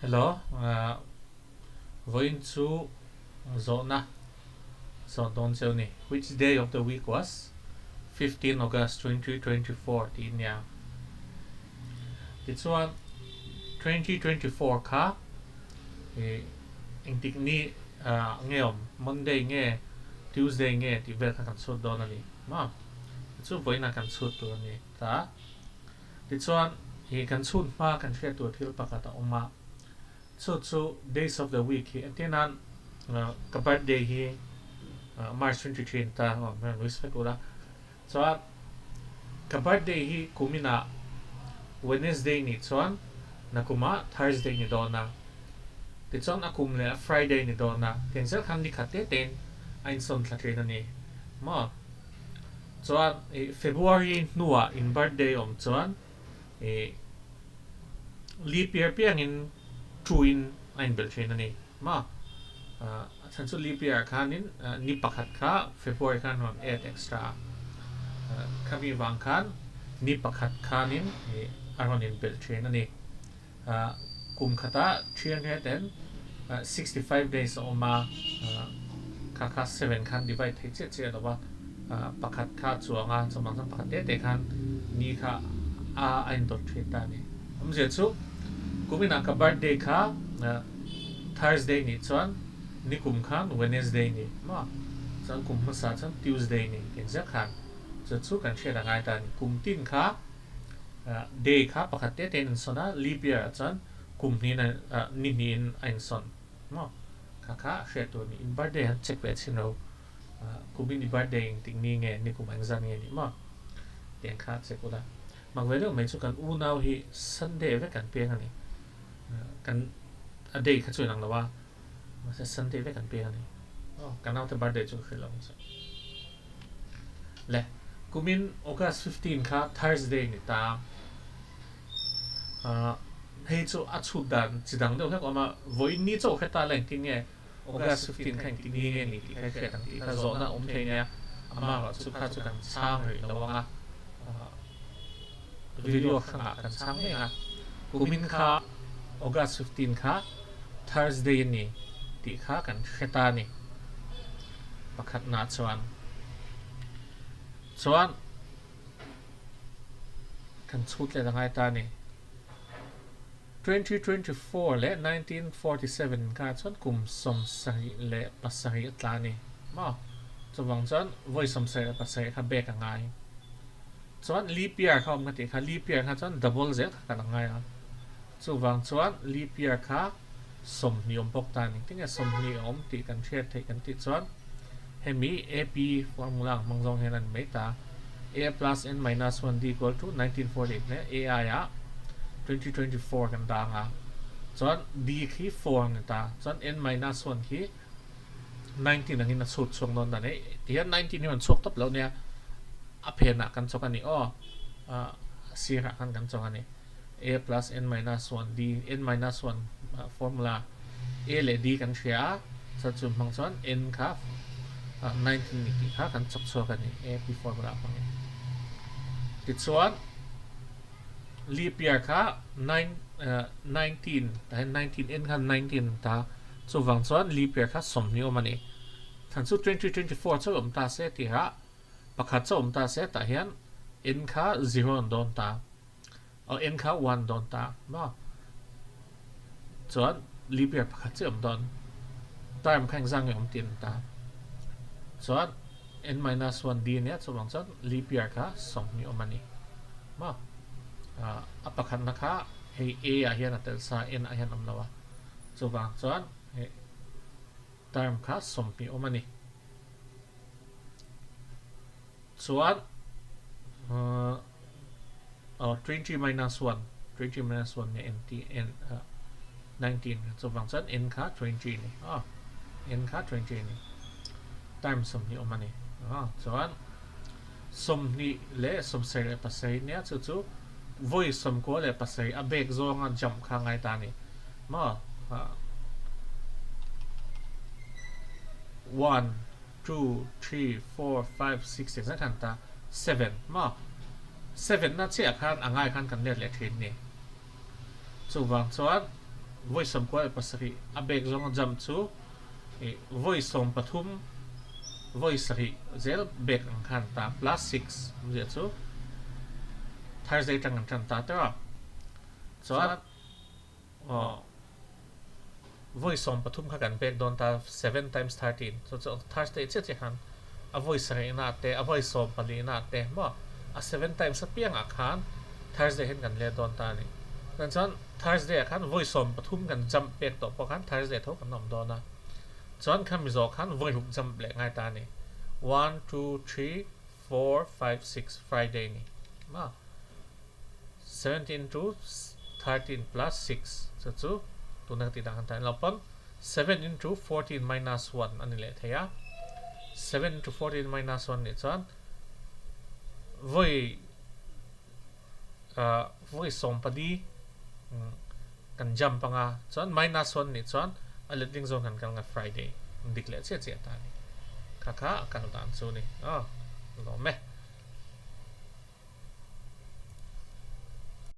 Hello, going to Zona, Zondon Zoni. Which day of the week was? 15 August 2024. Tinya. This one, 2024 ka. Ang tikni ngayon, Monday nge, Tuesday nge, ti vel ka kan sud don ani. Ma. Itu boy na kan sud to ni. Ta. This one, kan sud ma kan share to til pakata uma. So days of the week hi atinan ka birthday hi March 23 ta man respect ula so ka birthday hi kumina Wednesday ni chuan nakuma Thursday ni dona ti chuan akumle Friday ni dona tensel khan ni khate ten ain son thatre na ni ma chuan February nuwa in birthday om chuan leap year piang in Truin ein belchen ani ma chan chu leap year khanin ni pakhat kha February khan hon 8 extra kami wang khan ni pakhat khanin aron in belchen ani kum khata 365 days oma kha 7 khan divide thei che dawa pakhat kha chuanga chamang sam pakhat te khan ni kha ein dot theta ni amje chu kumina ka birthday kha Thursday ni chuan ni kum khan Wednesday ni ma chan kum ma sa chan Tuesday ni exact khan chu kan share ngai ta ni kum tin kha day kha pakhat te ten sona leap year chan kum ni na ni in ein son ma kha share to ni in birthday han check ve chin ro kumin ni birthday ting ni nge ni kum ang zan nge ni ma ten kha check ula mang ve lo mai chu kan u nau hi Sunday ve kan pe ani kan a day kha chuan ang lawa ma sa Sunday ve kan pe ani kan out birthday chu khilong sa le kumin August 15 kha Thursday ni ta hei chu a chu dan chidang de khak ama voi ni chu khata leng tin nge August 15 khang tin nge ni ti kha tang ti kha zo na om thei nge ama chu kha chu kan sang ri lawanga video khanga kan sang me a kumin kha August 15 kha Thursday ni ti kha kan kheta ni pakhat na chuan kan chut le rangai ta ni 2024 le 1947 ka chuan kum som sahi le pasahi tla ni ma chuwang chuan voi som sai pasai kha bek angai chuan leap year kha om ngati kha leap year kha chuan double z ka angai a chuwang chuan leap year kha som ni om pok ta ni tinga som ni om ti kan share thei kan ti chuan hemi ap formula mangjong henan meta a plus n minus 1 d equal to 1948 ne ai a 2024 kan da nga chuan d khi 4 ni ta chuan n minus 1 khi 19 angin na chut chung non da ne ti 19 ni man chuk top lo ne a phena kan chok ani sira kan chok ani a plus n minus 1 d n minus 1 formula a le d kan share sa chu mang chuan n kha 19 ni ti kha kan chok chok ani a p formula pang ti chuan leap year kha 19 ta 19 n kha 19 ta chu wang chuan leap year kha som ni omani than chu 2024 chu om ta se ti ha pakhat chu om ta se ta hian n kha 0 an don ta n kha 1 don ta ma chuan leap year pakhat chu om don time khang zang om tin ta chuan n minus 1 d ne chu wang chuan leap year kha som ni omani ma apakhat na kha hei a a hian atel sa n a hian om lawa chuwang chuan term kha som ni omani chuan 20 minus 1 ne nt n 19 chuwang chuan n kha 20 ni n kha 20 ni term som ni omani chuan som ni le som sai le pasai ne chu voi som ko le pasai a bek zonga jump kha ngai ta ni ma 1 2 3 4 5 6 7 kan ta 7 ma 7 na che khan angai khan kan le thin ni chuwang chuan voice som ko pasari abek zong jam chu voice som pathum voice sari zel bek ang khan ta plus 6 je chu Thursday tang ang tan ta ta chuan voice som pathum kha kan bek don ta 7 times 13 so Thursday che khan a voice sari na te a voice som pali na te mo a 7 times a piang a khan Thursday hen kan le don ta ni kan chuan Thursday khan voice som pathum kan jump bek to po khan Thursday tho kan nom do na chuan kham zo khan voi huk jump le ngai ta ni 1 2 3 4 5 6 Friday ni ma 17 to 13 plus 6 so chu tu na ti dang ta lopon 7 into 14 minus 1 ani le thaya 7 to 14 minus 1 ni chuan voi voi som padi kan jump panga chuan minus 1 ni chuan a letting zone kan kal nga Friday declare che ta ni kha kan dan chu ni lo me